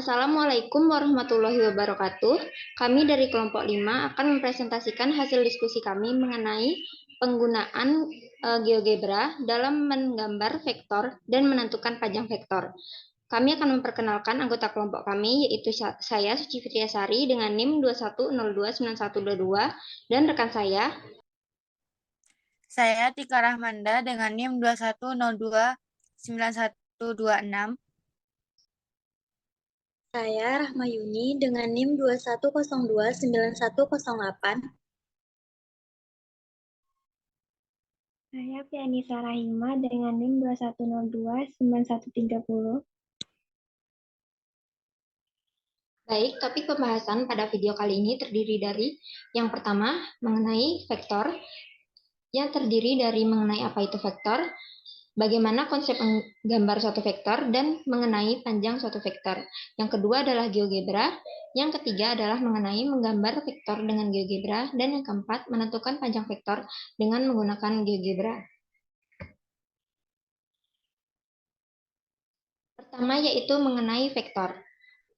Assalamualaikum warahmatullahi wabarakatuh. Kami dari kelompok 5 akan mempresentasikan hasil diskusi kami mengenai penggunaan GeoGebra dalam menggambar vektor dan menentukan panjang vektor. Kami akan memperkenalkan anggota kelompok kami, yaitu saya, Suci Fitriasari, dengan NIM 21029122, dan rekan Saya Tika Rahmanda dengan NIM 21029126. Saya Rahmayuni dengan NIM 21029108. Saya Pianisa Rahima dengan NIM 21029130. Baik, topik pembahasan pada video kali ini terdiri dari yang pertama mengenai vektor, yang terdiri dari mengenai apa itu vektor, bagaimana konsep menggambar suatu vektor, dan mengenai panjang suatu vektor. Yang kedua adalah GeoGebra, yang ketiga adalah mengenai menggambar vektor dengan GeoGebra, dan yang keempat menentukan panjang vektor dengan menggunakan GeoGebra. Pertama yaitu mengenai vektor.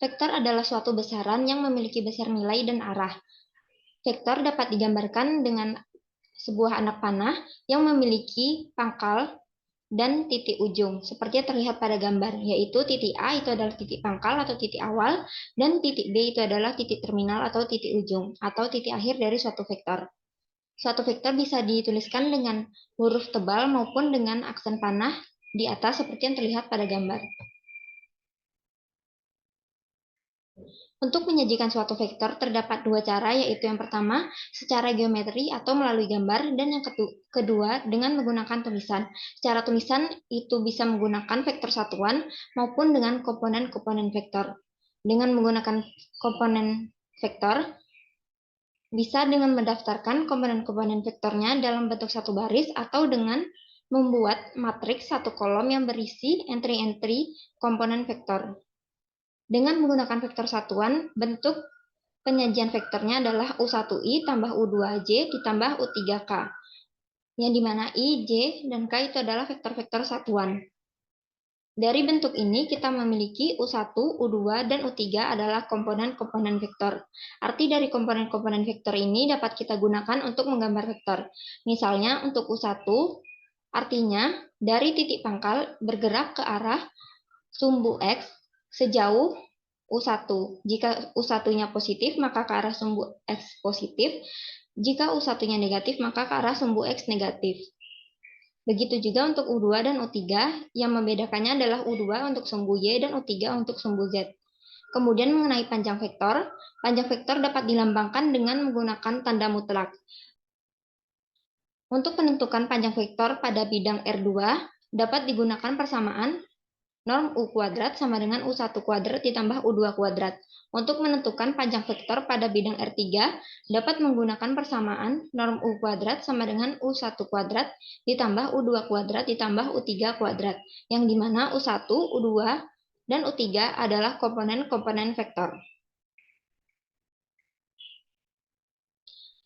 Vektor adalah suatu besaran yang memiliki besar nilai dan arah. Vektor dapat digambarkan dengan sebuah anak panah yang memiliki pangkal dan titik ujung, seperti yang terlihat pada gambar, yaitu titik A itu adalah titik pangkal atau titik awal, dan titik B itu adalah titik terminal atau titik ujung, atau titik akhir dari suatu vektor. Suatu vektor bisa dituliskan dengan huruf tebal maupun dengan aksen panah di atas, seperti yang terlihat pada gambar. Untuk menyajikan suatu vektor terdapat dua cara, yaitu yang pertama secara geometri atau melalui gambar, dan yang kedua dengan menggunakan tulisan. Secara tulisan itu bisa menggunakan vektor satuan maupun dengan komponen-komponen vektor. Dengan menggunakan komponen vektor, bisa dengan mendaftarkan komponen-komponen vektornya dalam bentuk satu baris atau dengan membuat matriks satu kolom yang berisi entry-entry komponen vektor. Dengan menggunakan vektor satuan, bentuk penyajian vektornya adalah U1I tambah U2J ditambah U3K, yang dimana I, J, dan K itu adalah vektor-vektor satuan. Dari bentuk ini, kita memiliki U1, U2, dan U3 adalah komponen-komponen vektor. Arti dari komponen-komponen vektor ini dapat kita gunakan untuk menggambar vektor. Misalnya, untuk U1, artinya dari titik pangkal bergerak ke arah sumbu X sejauh U1. Jika U1-nya positif, maka ke arah sumbu X positif. Jika U1-nya negatif, maka ke arah sumbu X negatif. Begitu juga untuk U2 dan U3, yang membedakannya adalah U2 untuk sumbu Y dan U3 untuk sumbu Z. Kemudian mengenai panjang vektor dapat dilambangkan dengan menggunakan tanda mutlak. Untuk menentukan panjang vektor pada bidang R2, dapat digunakan persamaan norm U kuadrat sama dengan U1 kuadrat ditambah U2 kuadrat. Untuk menentukan panjang vektor pada bidang R3, dapat menggunakan persamaan norm U kuadrat sama dengan U1 kuadrat ditambah U2 kuadrat ditambah U3 kuadrat, yang dimana U1, U2, dan U3 adalah komponen-komponen vektor.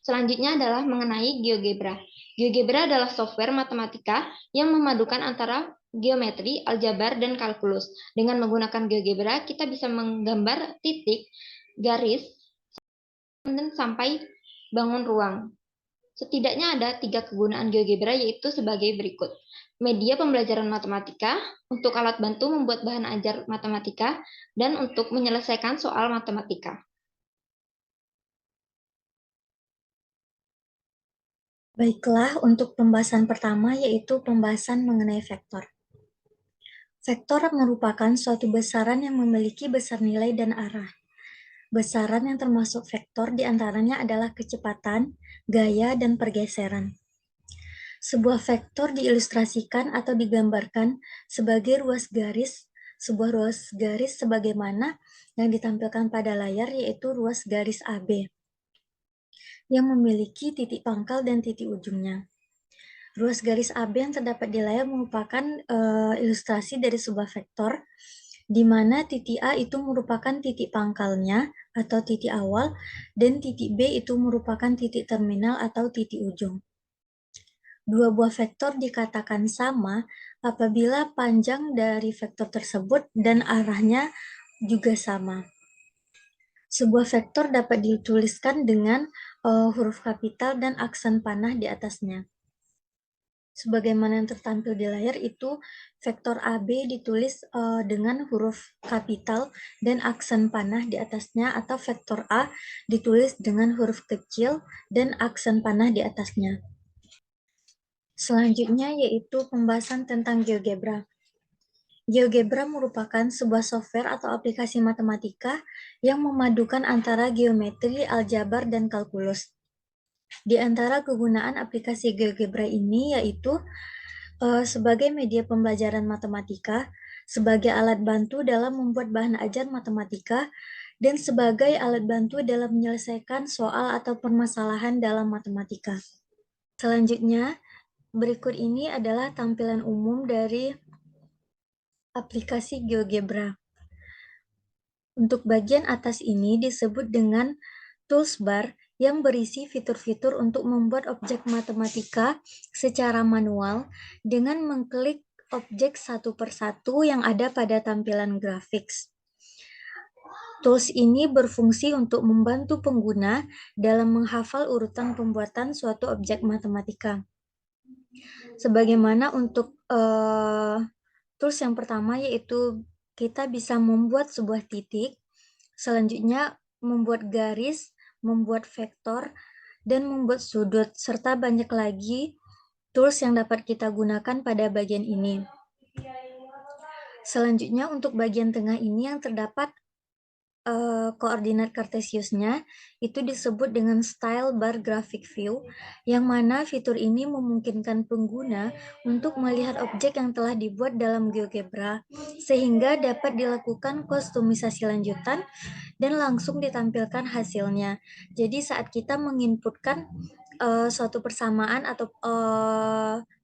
Selanjutnya adalah mengenai GeoGebra. GeoGebra adalah software matematika yang memadukan antara geometri, aljabar, dan kalkulus. Dengan menggunakan GeoGebra, kita bisa menggambar titik, garis, dan sampai bangun ruang. Setidaknya ada 3 kegunaan GeoGebra, yaitu sebagai berikut. Media pembelajaran matematika, untuk alat bantu membuat bahan ajar matematika, dan untuk menyelesaikan soal matematika. Baiklah, untuk pembahasan pertama yaitu pembahasan mengenai vektor. Vektor merupakan suatu besaran yang memiliki besar nilai dan arah. Besaran yang termasuk vektor diantaranya adalah kecepatan, gaya, dan pergeseran. Sebuah vektor diilustrasikan atau digambarkan sebagai sebuah ruas garis sebagaimana yang ditampilkan pada layar, yaitu ruas garis AB yang memiliki titik pangkal dan titik ujungnya. Ruas garis AB yang terdapat di layar merupakan ilustrasi dari sebuah vektor, di mana titik A itu merupakan titik pangkalnya atau titik awal, dan titik B itu merupakan titik terminal atau titik ujung. Dua buah vektor dikatakan sama apabila panjang dari vektor tersebut dan arahnya juga sama. Sebuah vektor dapat dituliskan dengan huruf kapital dan aksen panah di atasnya. Sebagaimana yang tertampil di layar itu, vektor AB ditulis dengan huruf kapital dan aksen panah di atasnya, atau vektor A ditulis dengan huruf kecil dan aksen panah di atasnya. Selanjutnya yaitu pembahasan tentang GeoGebra. GeoGebra merupakan sebuah software atau aplikasi matematika yang memadukan antara geometri, aljabar, dan kalkulus. Di antara kegunaan aplikasi GeoGebra ini yaitu sebagai media pembelajaran matematika, sebagai alat bantu dalam membuat bahan ajar matematika, dan sebagai alat bantu dalam menyelesaikan soal atau permasalahan dalam matematika. Selanjutnya, berikut ini adalah tampilan umum dari aplikasi GeoGebra. Untuk bagian atas ini disebut dengan tools bar yang berisi fitur-fitur untuk membuat objek matematika secara manual dengan mengklik objek satu persatu yang ada pada tampilan grafik. Tools ini berfungsi untuk membantu pengguna dalam menghafal urutan pembuatan suatu objek matematika. Sebagaimana untuk tools yang pertama yaitu kita bisa membuat sebuah titik, selanjutnya membuat garis, membuat vektor, dan membuat sudut, serta banyak lagi tools yang dapat kita gunakan pada bagian ini. Selanjutnya untuk bagian tengah ini yang terdapat koordinat kartesiusnya itu disebut dengan style bar graphic view, yang mana fitur ini memungkinkan pengguna untuk melihat objek yang telah dibuat dalam GeoGebra sehingga dapat dilakukan kustomisasi lanjutan dan langsung ditampilkan hasilnya. Jadi saat kita menginputkan suatu persamaan atau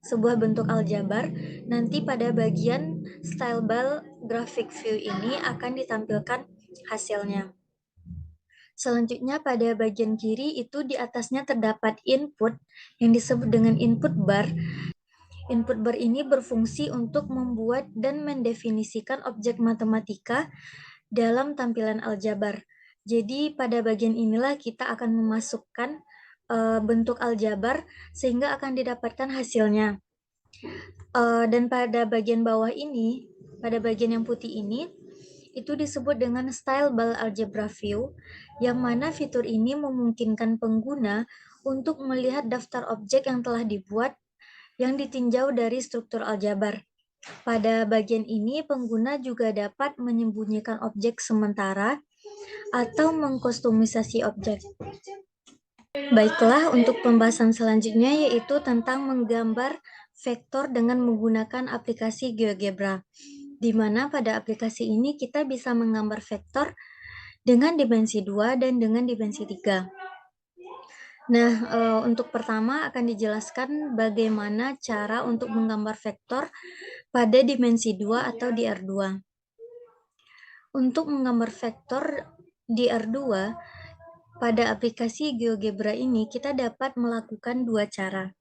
sebuah bentuk aljabar, nanti pada bagian style bar graphic view ini akan ditampilkan hasilnya. Selanjutnya pada bagian kiri itu di atasnya terdapat input yang disebut dengan input bar. Input bar ini berfungsi untuk membuat dan mendefinisikan objek matematika dalam tampilan aljabar. Jadi pada bagian inilah kita akan memasukkan bentuk aljabar sehingga akan didapatkan hasilnya. Dan pada bagian bawah ini, pada bagian yang putih ini, itu disebut dengan style bar algebra view, yang mana fitur ini memungkinkan pengguna untuk melihat daftar objek yang telah dibuat yang ditinjau dari struktur aljabar. Pada bagian ini, pengguna juga dapat menyembunyikan objek sementara atau mengkustomisasi objek. Baiklah, untuk pembahasan selanjutnya yaitu tentang menggambar vektor dengan menggunakan aplikasi GeoGebra, di mana pada aplikasi ini kita bisa menggambar vektor dengan dimensi 2 dan dengan dimensi 3. Nah, untuk pertama akan dijelaskan bagaimana cara untuk menggambar vektor pada dimensi 2 atau di R2. Untuk menggambar vektor di R2, pada aplikasi GeoGebra ini kita dapat melakukan dua cara.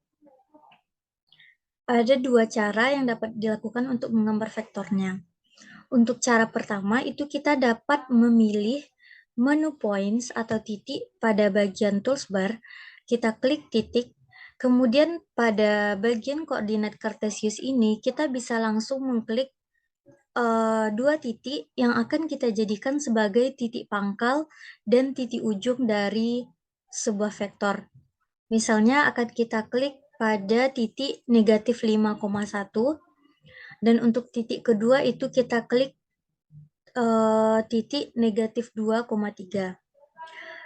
Ada dua cara yang dapat dilakukan untuk menggambar vektornya. Untuk cara pertama itu kita dapat memilih menu points atau titik pada bagian toolbar, kita klik titik, kemudian pada bagian koordinat kartesius ini kita bisa langsung mengklik dua titik yang akan kita jadikan sebagai titik pangkal dan titik ujung dari sebuah vektor. Misalnya akan kita klik pada titik negatif 5,1 dan untuk titik kedua itu kita klik titik negatif 2,3.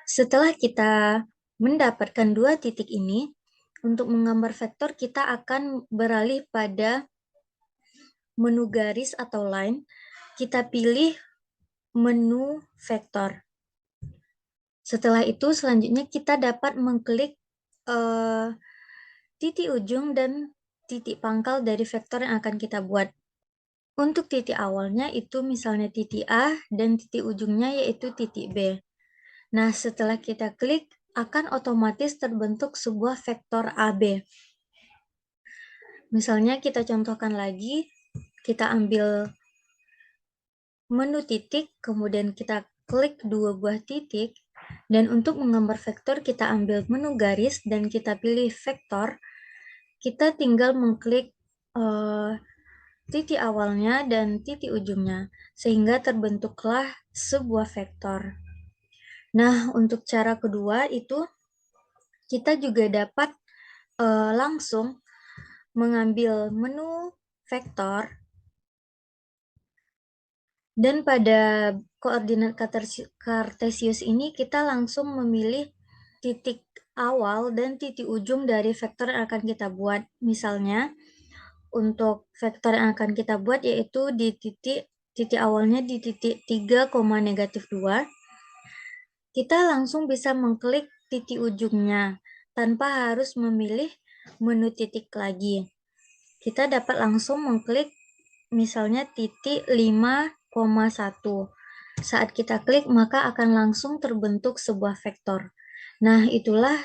Setelah kita mendapatkan dua titik ini, untuk menggambar vektor kita akan beralih pada menu garis atau line, kita pilih menu vektor. Setelah itu selanjutnya kita dapat mengklik titik ujung dan titik pangkal dari vektor yang akan kita buat. Untuk titik awalnya itu misalnya titik A dan titik ujungnya yaitu titik B. Nah, setelah kita klik akan otomatis terbentuk sebuah vektor AB. Misalnya kita contohkan lagi, kita ambil menu titik, kemudian kita klik dua buah titik, dan untuk menggambar vektor kita ambil menu garis dan kita pilih vektor. Kita tinggal mengklik titik awalnya dan titik ujungnya, sehingga terbentuklah sebuah vektor. Nah, untuk cara kedua itu kita juga dapat langsung mengambil menu vektor, dan pada koordinat kartesius ini kita langsung memilih titik awal dan titik ujung dari vektor yang akan kita buat. Misalnya, untuk vektor yang akan kita buat yaitu di titik awalnya di titik 3,-2, kita langsung bisa mengklik titik ujungnya tanpa harus memilih menu titik lagi. Kita dapat langsung mengklik misalnya titik 5,1. Saat kita klik maka akan langsung terbentuk sebuah vektor. Nah, itulah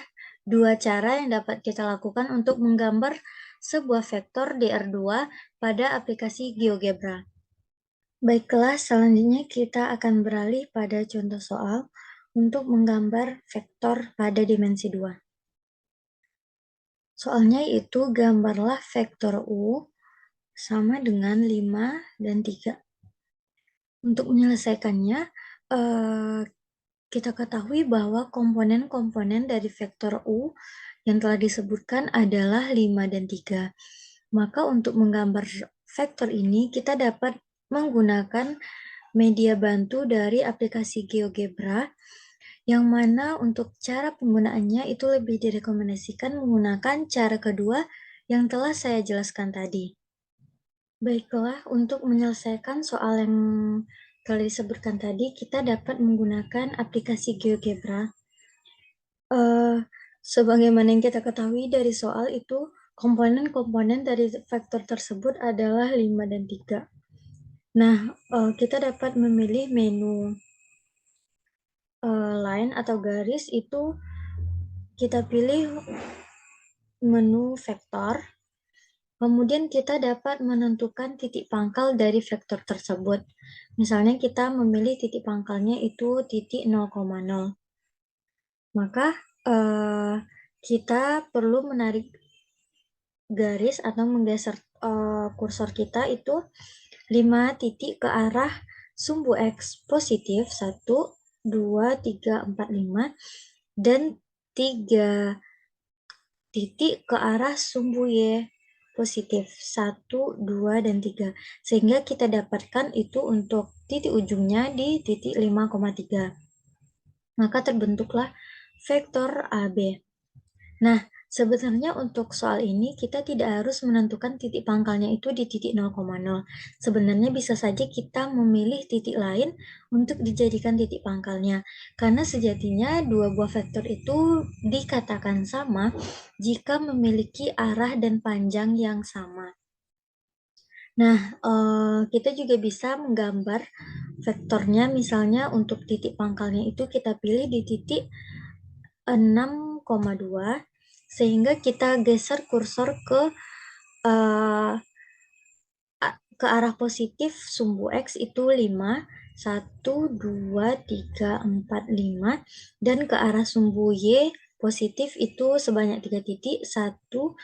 dua cara yang dapat kita lakukan untuk menggambar sebuah vektor DR2 pada aplikasi GeoGebra. Baiklah, selanjutnya kita akan beralih pada contoh soal untuk menggambar vektor pada dimensi 2. Soalnya itu gambarlah vektor U sama dengan 5 dan 3. Untuk menyelesaikannya, kita ketahui bahwa komponen-komponen dari vektor U yang telah disebutkan adalah 5 dan 3. Maka untuk menggambar vektor ini, kita dapat menggunakan media bantu dari aplikasi GeoGebra, yang mana untuk cara penggunaannya itu lebih direkomendasikan menggunakan cara kedua yang telah saya jelaskan tadi. Baiklah, untuk menyelesaikan soal yang telah disebutkan tadi, kita dapat menggunakan aplikasi GeoGebra. Sebagaimana yang kita ketahui dari soal itu, komponen-komponen dari vektor tersebut adalah 5 dan 3. Nah, kita dapat memilih menu line atau garis, itu kita pilih menu vektor. Kemudian kita dapat menentukan titik pangkal dari vektor tersebut. Misalnya kita memilih titik pangkalnya itu titik 0,0. Maka kita perlu menarik garis atau menggeser kursor kita itu 5 titik ke arah sumbu X positif 1, 2, 3, 4, 5, dan 3 titik ke arah sumbu Y positif 1, 2, dan 3. Sehingga kita dapatkan itu untuk titik ujungnya di titik 5,3. Maka terbentuklah vektor AB. Nah, sebenarnya untuk soal ini kita tidak harus menentukan titik pangkalnya itu di titik 0,0. Sebenarnya bisa saja kita memilih titik lain untuk dijadikan titik pangkalnya. Karena sejatinya dua buah vektor itu dikatakan sama jika memiliki arah dan panjang yang sama. Nah, kita juga bisa menggambar vektornya, misalnya untuk titik pangkalnya itu kita pilih di titik 6,2, sehingga kita geser kursor ke arah positif sumbu X itu 5, 1, 2, 3, 4, 5, dan ke arah sumbu Y positif itu sebanyak 3 titik, 1, 2,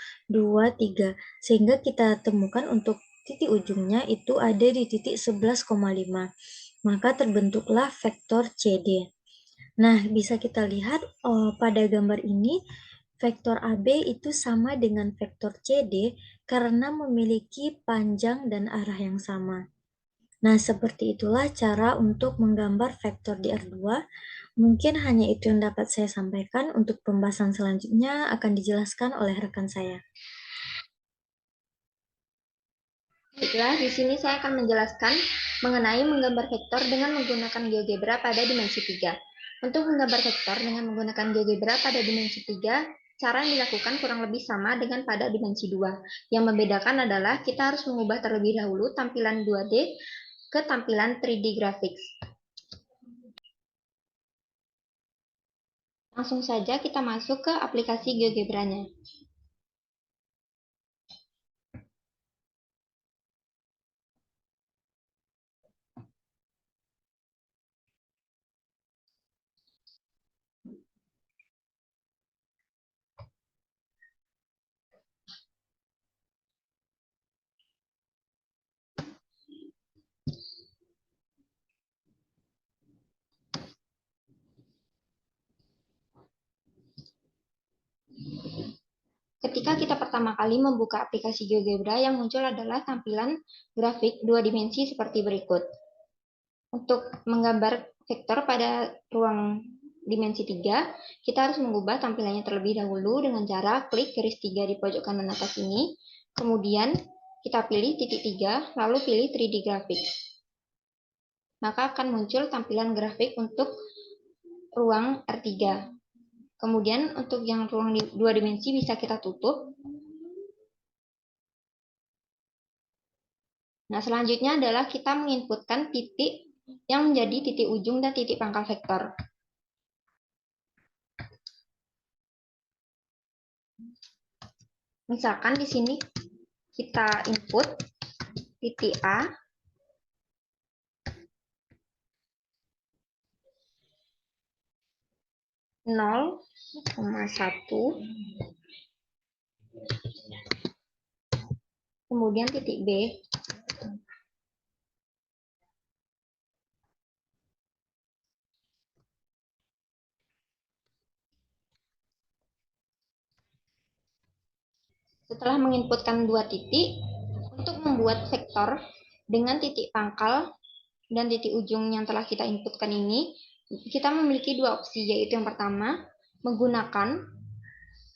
3, sehingga kita temukan untuk titik ujungnya itu ada di titik 11,5. Maka terbentuklah vektor CD. Nah, bisa kita lihat pada gambar ini, vektor AB itu sama dengan vektor CD karena memiliki panjang dan arah yang sama. Nah, seperti itulah cara untuk menggambar vektor di R2. Mungkin hanya itu yang dapat saya sampaikan. Untuk pembahasan selanjutnya akan dijelaskan oleh rekan saya. Baiklah, di sini saya akan menjelaskan mengenai menggambar vektor dengan menggunakan GeoGebra pada dimensi 3. Untuk menggambar vektor dengan menggunakan GeoGebra pada dimensi 3, cara yang dilakukan kurang lebih sama dengan pada dimensi 2. Yang membedakan adalah kita harus mengubah terlebih dahulu tampilan 2D ke tampilan 3D graphics. Langsung saja kita masuk ke aplikasi GeoGebra-nya. Ketika kita pertama kali membuka aplikasi GeoGebra, yang muncul adalah tampilan grafik 2 dimensi seperti berikut. Untuk menggambar vektor pada ruang dimensi 3, kita harus mengubah tampilannya terlebih dahulu dengan cara klik garis 3 di pojok kanan atas ini, kemudian kita pilih titik 3, lalu pilih 3D grafik. Maka akan muncul tampilan grafik untuk ruang R3. Kemudian untuk yang ruang 2 dimensi bisa kita tutup. Nah, selanjutnya adalah kita menginputkan titik yang menjadi titik ujung dan titik pangkal vektor. Misalkan di sini kita input titik A, nol, 1, kemudian titik B. Setelah menginputkan 2 titik, untuk membuat vektor dengan titik pangkal dan titik ujung yang telah kita inputkan ini, kita memiliki 2 opsi, yaitu yang pertama, menggunakan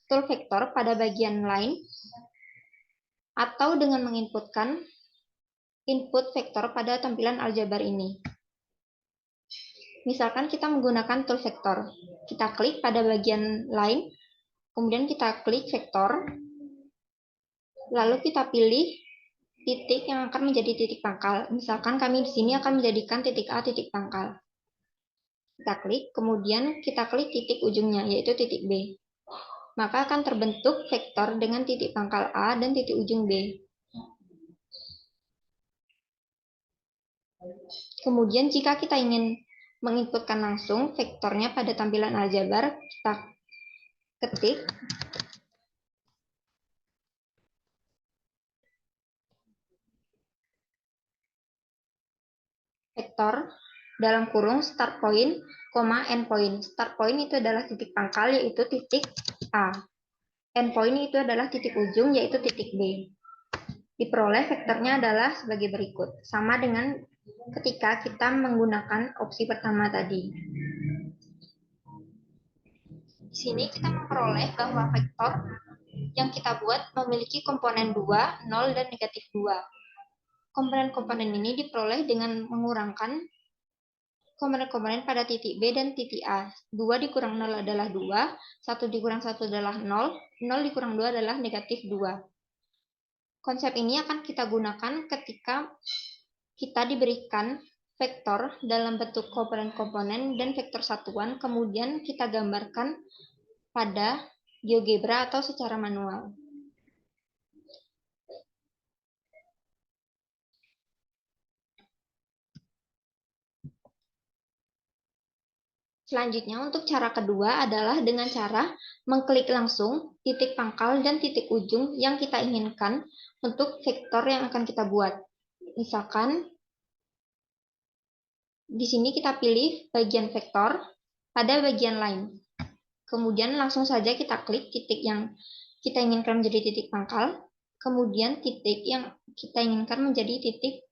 tool vektor pada bagian line, atau dengan menginputkan input vektor pada tampilan aljabar ini. Misalkan kita menggunakan tool vektor, kita klik pada bagian line, kemudian kita klik vektor, lalu kita pilih titik yang akan menjadi titik pangkal. Misalkan kami di sini akan menjadikan titik A titik pangkal. Kita klik, kemudian kita klik titik ujungnya, yaitu titik B. Maka akan terbentuk vektor dengan titik pangkal A dan titik ujung B. Kemudian jika kita ingin menginputkan langsung vektornya pada tampilan aljabar, kita ketik vektor dalam kurung start point, end point. Start point itu adalah titik pangkal, yaitu titik A. End point itu adalah titik ujung, yaitu titik B. Diperoleh vektornya adalah sebagai berikut, sama dengan ketika kita menggunakan opsi pertama tadi. Di sini kita memperoleh bahwa vektor yang kita buat memiliki komponen 2, 0, dan negatif 2. Komponen-komponen ini diperoleh dengan mengurangkan komponen-komponen pada titik B dan titik A. 2 dikurang 0 adalah 2, 1 dikurang 1 adalah 0, 0 dikurang 2 adalah negatif 2. Konsep ini akan kita gunakan ketika kita diberikan vektor dalam bentuk komponen-komponen dan vektor satuan, kemudian kita gambarkan pada GeoGebra atau secara manual. Selanjutnya, untuk cara kedua adalah dengan cara mengklik langsung titik pangkal dan titik ujung yang kita inginkan untuk vektor yang akan kita buat. Misalkan, di sini kita pilih bagian vektor pada bagian line. Kemudian langsung saja kita klik titik yang kita inginkan menjadi titik pangkal, kemudian titik yang kita inginkan menjadi titik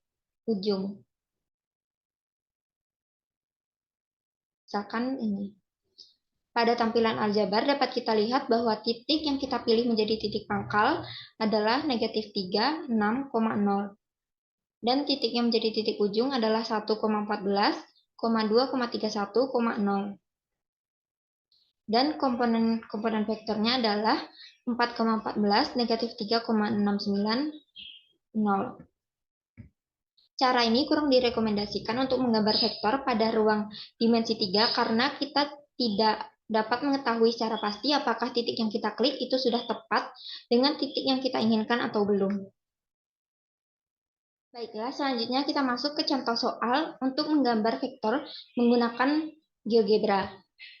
ujung. Misalkan ini. Pada tampilan aljabar dapat kita lihat bahwa titik yang kita pilih menjadi titik pangkal adalah negatif 3, 6,0. Dan titik yang menjadi titik ujung adalah 1,14, 2,31,0. Dan komponen vektornya adalah 4,14, negatif 3,690. Cara ini kurang direkomendasikan untuk menggambar vektor pada ruang dimensi 3 karena kita tidak dapat mengetahui secara pasti apakah titik yang kita klik itu sudah tepat dengan titik yang kita inginkan atau belum. Baiklah, selanjutnya kita masuk ke contoh soal untuk menggambar vektor menggunakan GeoGebra.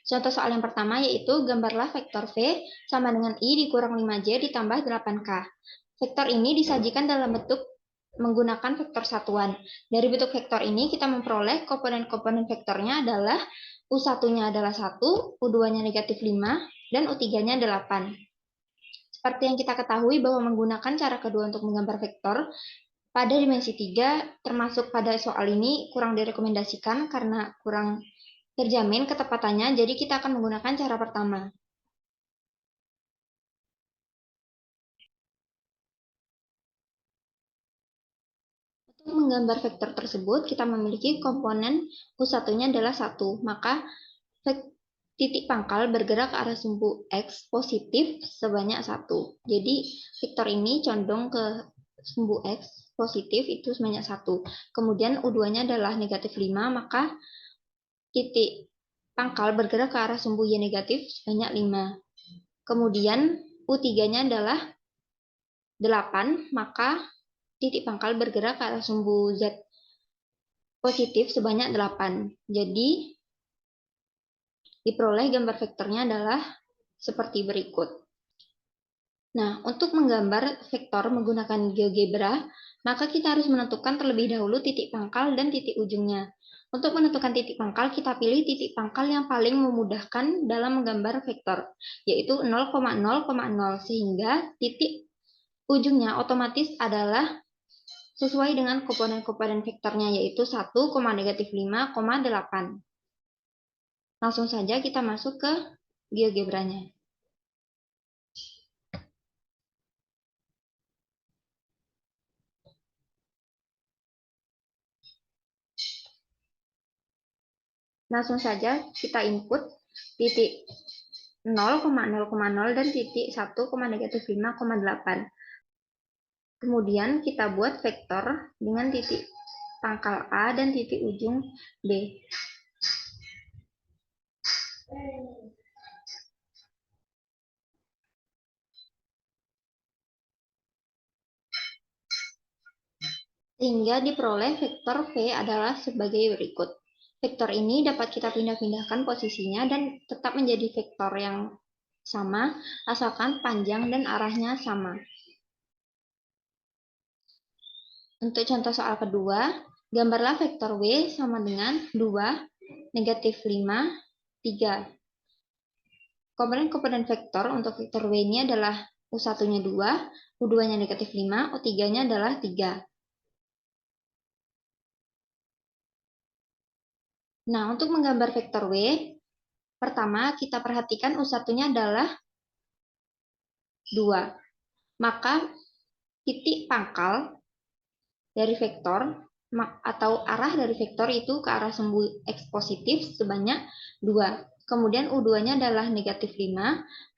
Contoh soal yang pertama yaitu gambarlah vektor V sama dengan I dikurang 5J ditambah 8K. Vektor ini disajikan dalam bentuk menggunakan vektor satuan. Dari bentuk vektor ini kita memperoleh komponen-komponen vektornya adalah U1-nya adalah 1, U2-nya negatif 5, dan U3-nya 8. Seperti yang kita ketahui bahwa menggunakan cara kedua untuk menggambar vektor pada dimensi 3, termasuk pada soal ini, kurang direkomendasikan karena kurang terjamin ketepatannya, jadi kita akan menggunakan cara pertama. Untuk menggambar vektor tersebut, kita memiliki komponen U1-nya adalah 1, maka titik pangkal bergerak ke arah sumbu X positif sebanyak 1. Jadi, vektor ini condong ke sumbu X positif itu sebanyak 1. Kemudian U2-nya adalah negatif 5, maka titik pangkal bergerak ke arah sumbu Y negatif sebanyak 5. Kemudian U3-nya adalah 8, maka titik pangkal bergerak ke arah sumbu Z positif sebanyak 8. Jadi, diperoleh gambar vektornya adalah seperti berikut. Nah, untuk menggambar vektor menggunakan GeoGebra, maka kita harus menentukan terlebih dahulu titik pangkal dan titik ujungnya. Untuk menentukan titik pangkal, kita pilih titik pangkal yang paling memudahkan dalam menggambar vektor, yaitu 0,0,0, sehingga titik ujungnya otomatis adalah sesuai dengan komponen-komponen vektornya, yaitu 1, negatif 5, 8. Langsung saja kita masuk ke GeoGebra-nya. Langsung saja kita input titik 0,0,0 dan titik 1, negatif 5,8. Kemudian kita buat vektor dengan titik pangkal A dan titik ujung B. Sehingga diperoleh vektor V adalah sebagai berikut. Vektor ini dapat kita pindah-pindahkan posisinya dan tetap menjadi vektor yang sama, asalkan panjang dan arahnya sama. Untuk contoh soal kedua, gambarlah vektor W sama dengan 2, negatif 5, 3. Komponen-komponen vektor untuk vektor W ini adalah U1-nya 2, U2-nya negatif 5, U3-nya adalah 3. Nah, untuk menggambar vektor W, pertama kita perhatikan U1-nya adalah 2. Maka titik pangkal dari vektor atau arah dari vektor itu ke arah sumbu X positif sebanyak 2. Kemudian U2-nya adalah negatif 5,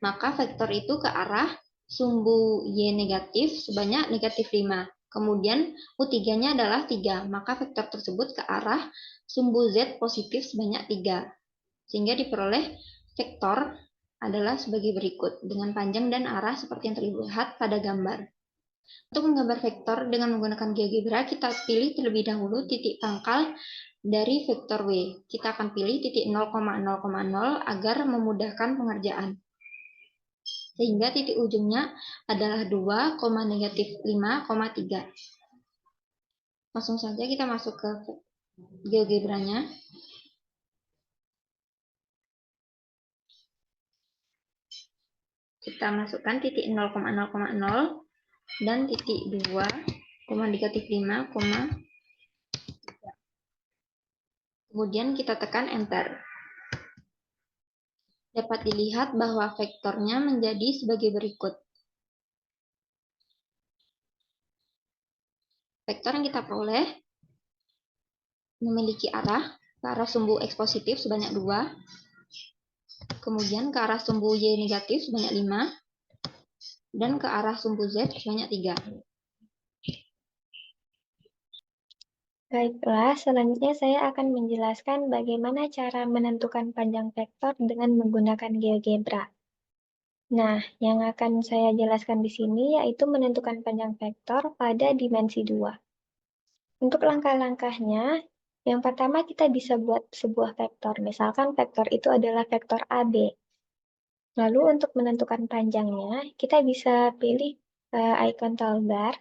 maka vektor itu ke arah sumbu Y negatif sebanyak negatif 5. Kemudian U3-nya adalah 3, maka vektor tersebut ke arah sumbu Z positif sebanyak 3. Sehingga diperoleh vektor adalah sebagai berikut, dengan panjang dan arah seperti yang terlihat pada gambar. Untuk menggambar vektor dengan menggunakan GeoGebra, kita pilih terlebih dahulu titik pangkal dari vektor W. Kita akan pilih titik 0,0,0 agar memudahkan pengerjaan. Sehingga titik ujungnya adalah 2, negatif 5,3. Langsung saja kita masuk ke GeoGebra-nya. Kita masukkan titik 0,0,0 dan titik 2, negatif 5, kemudian kita tekan enter. Dapat dilihat bahwa vektornya menjadi sebagai berikut. Vektor yang kita peroleh memiliki arah ke arah sumbu X positif sebanyak 2, kemudian ke arah sumbu Y negatif sebanyak 5, dan ke arah sumbu Z sebanyak 3. Baiklah, selanjutnya saya akan menjelaskan bagaimana cara menentukan panjang vektor dengan menggunakan GeoGebra. Nah, yang akan saya jelaskan di sini yaitu menentukan panjang vektor pada dimensi 2. Untuk langkah-langkahnya, yang pertama kita bisa buat sebuah vektor. Misalkan vektor itu adalah vektor AB. Lalu untuk menentukan panjangnya, kita bisa pilih icon toolbar,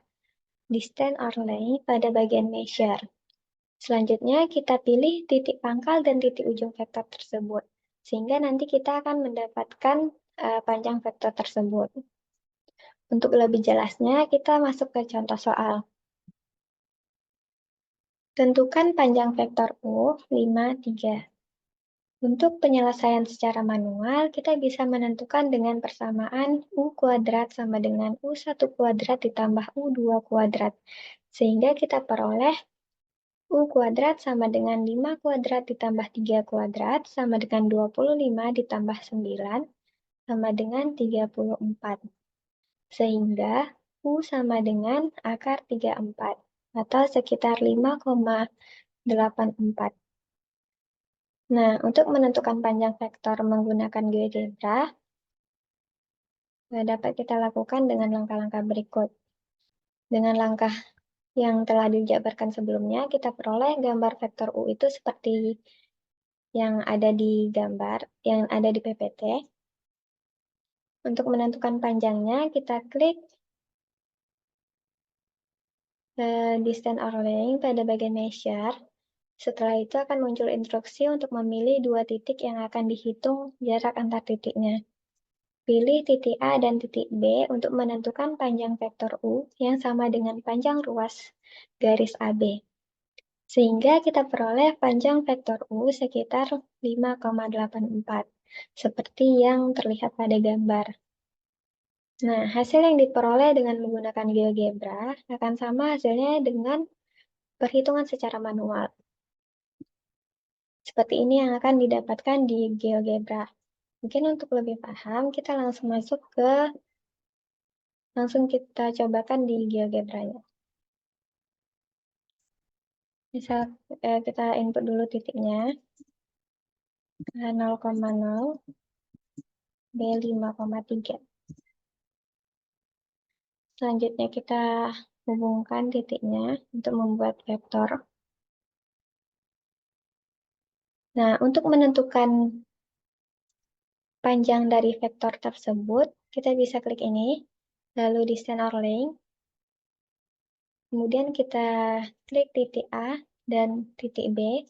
distance or length pada bagian measure. Selanjutnya, kita pilih titik pangkal dan titik ujung vektor tersebut, sehingga nanti kita akan mendapatkan panjang vektor tersebut. Untuk lebih jelasnya, kita masuk ke contoh soal. Tentukan panjang vektor U 5, 3. Untuk penyelesaian secara manual, kita bisa menentukan dengan persamaan U kuadrat sama dengan U1 kuadrat ditambah U2 kuadrat. Sehingga kita peroleh U kuadrat sama dengan 5 kuadrat ditambah 3 kuadrat sama dengan 25 ditambah 9 sama dengan 34. Sehingga U sama dengan akar 34 atau sekitar 5,84. Nah, untuk menentukan panjang vektor menggunakan GeoGebra, dapat kita lakukan dengan langkah-langkah berikut. Dengan langkah yang telah dijabarkan sebelumnya, kita peroleh gambar vektor U itu seperti yang ada di gambar, yang ada di PPT. Untuk menentukan panjangnya, kita klik distance or length pada bagian measure. Setelah itu akan muncul instruksi untuk memilih dua titik yang akan dihitung jarak antar titiknya. Pilih titik A dan titik B untuk menentukan panjang vektor U yang sama dengan panjang ruas garis AB. Sehingga kita peroleh panjang vektor U sekitar 5,84, seperti yang terlihat pada gambar. Nah, hasil yang diperoleh dengan menggunakan GeoGebra akan sama hasilnya dengan perhitungan secara manual. Seperti ini yang akan didapatkan di GeoGebra. Mungkin untuk lebih paham, kita langsung kita cobakan di GeoGebra-nya. Misal kita input dulu titiknya, 0,0, B 5,3. Selanjutnya kita hubungkan titiknya untuk membuat vektor. Nah, untuk menentukan panjang dari vektor tersebut, kita bisa klik ini, lalu distance or length. Kemudian kita klik titik A dan titik B,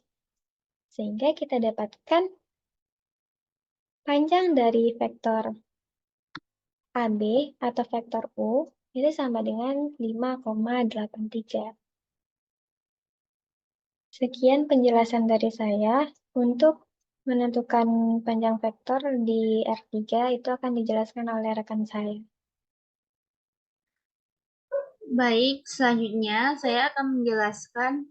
sehingga kita dapatkan panjang dari vektor AB atau vektor U itu sama dengan 5,83. Sekian penjelasan dari saya. Untuk menentukan panjang vektor di R3 itu akan dijelaskan oleh rekan saya. Baik, selanjutnya saya akan menjelaskan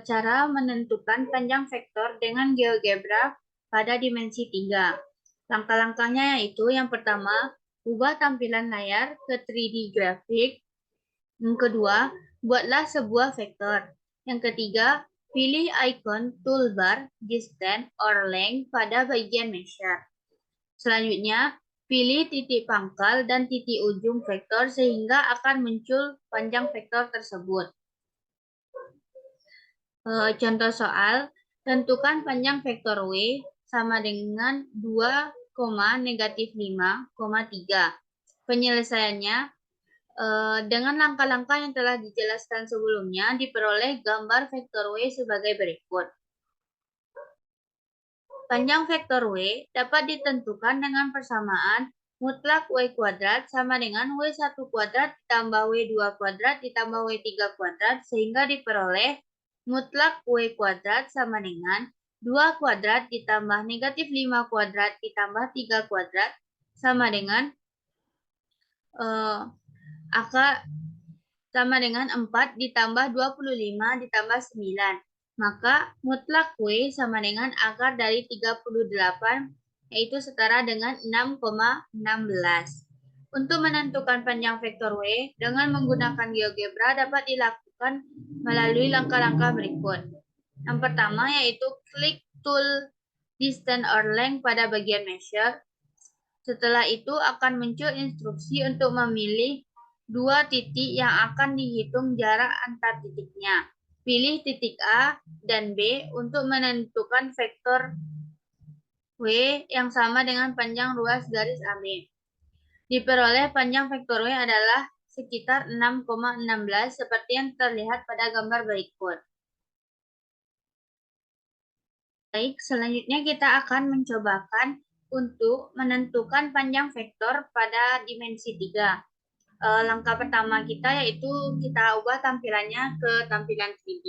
cara menentukan panjang vektor dengan GeoGebra pada dimensi 3. Langkah-langkahnya yaitu yang pertama, ubah tampilan layar ke 3D grafik. Yang kedua, buatlah sebuah vektor. Yang ketiga, pilih ikon toolbar, distance, or length pada bagian measure. Selanjutnya, pilih titik pangkal dan titik ujung vektor sehingga akan muncul panjang vektor tersebut. Contoh soal, tentukan panjang vektor W sama dengan 2,-5,3. Penyelesaiannya, dengan langkah-langkah yang telah dijelaskan sebelumnya, diperoleh gambar vektor W sebagai berikut. Panjang vektor W dapat ditentukan dengan persamaan mutlak W kuadrat sama dengan W1 kuadrat ditambah W2 kuadrat ditambah W3 kuadrat sehingga diperoleh mutlak W kuadrat sama dengan 2 kuadrat ditambah negatif 5 kuadrat ditambah 3 kuadrat sama dengan akar sama dengan 4 ditambah 25 ditambah 9. Maka mutlak W sama dengan akar dari 38, yaitu setara dengan 6,16. Untuk menentukan panjang vektor W dengan menggunakan GeoGebra dapat dilakukan melalui langkah-langkah berikut. Yang pertama yaitu klik tool distance or length pada bagian measure. Setelah itu akan muncul instruksi untuk memilih dua titik yang akan dihitung jarak antar titiknya. Pilih titik A dan B untuk menentukan vektor W yang sama dengan panjang ruas garis AB. Diperoleh panjang vektor W adalah sekitar 6,16 seperti yang terlihat pada gambar berikut. Baik, selanjutnya kita akan mencobakan untuk menentukan panjang vektor pada dimensi 3. langkah pertama kita yaitu kita ubah tampilannya ke tampilan 3D.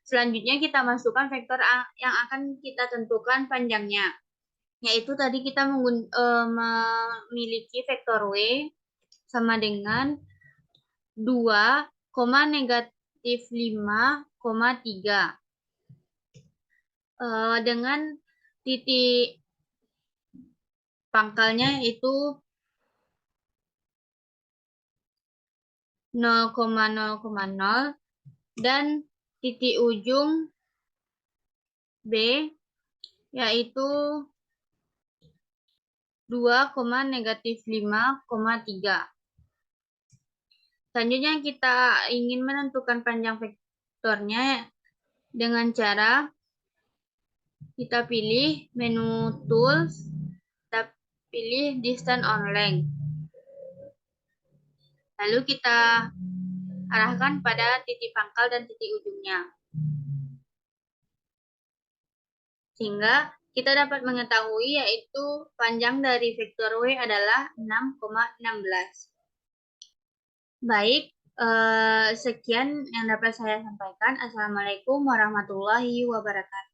Selanjutnya kita masukkan vektor yang akan kita tentukan panjangnya. Yaitu tadi kita memiliki vektor W sama dengan 2, negatif 5,3. Dengan titik pangkalnya itu 0,0,0 dan titik ujung B yaitu 2, negatif 5,3. Selanjutnya kita ingin menentukan panjang vektornya dengan cara kita pilih menu tools, kita pilih distance on length. Lalu kita arahkan pada titik pangkal dan titik ujungnya. Sehingga kita dapat mengetahui yaitu panjang dari vektor W adalah 6,16. Baik, sekian yang dapat saya sampaikan. Assalamualaikum warahmatullahi wabarakatuh.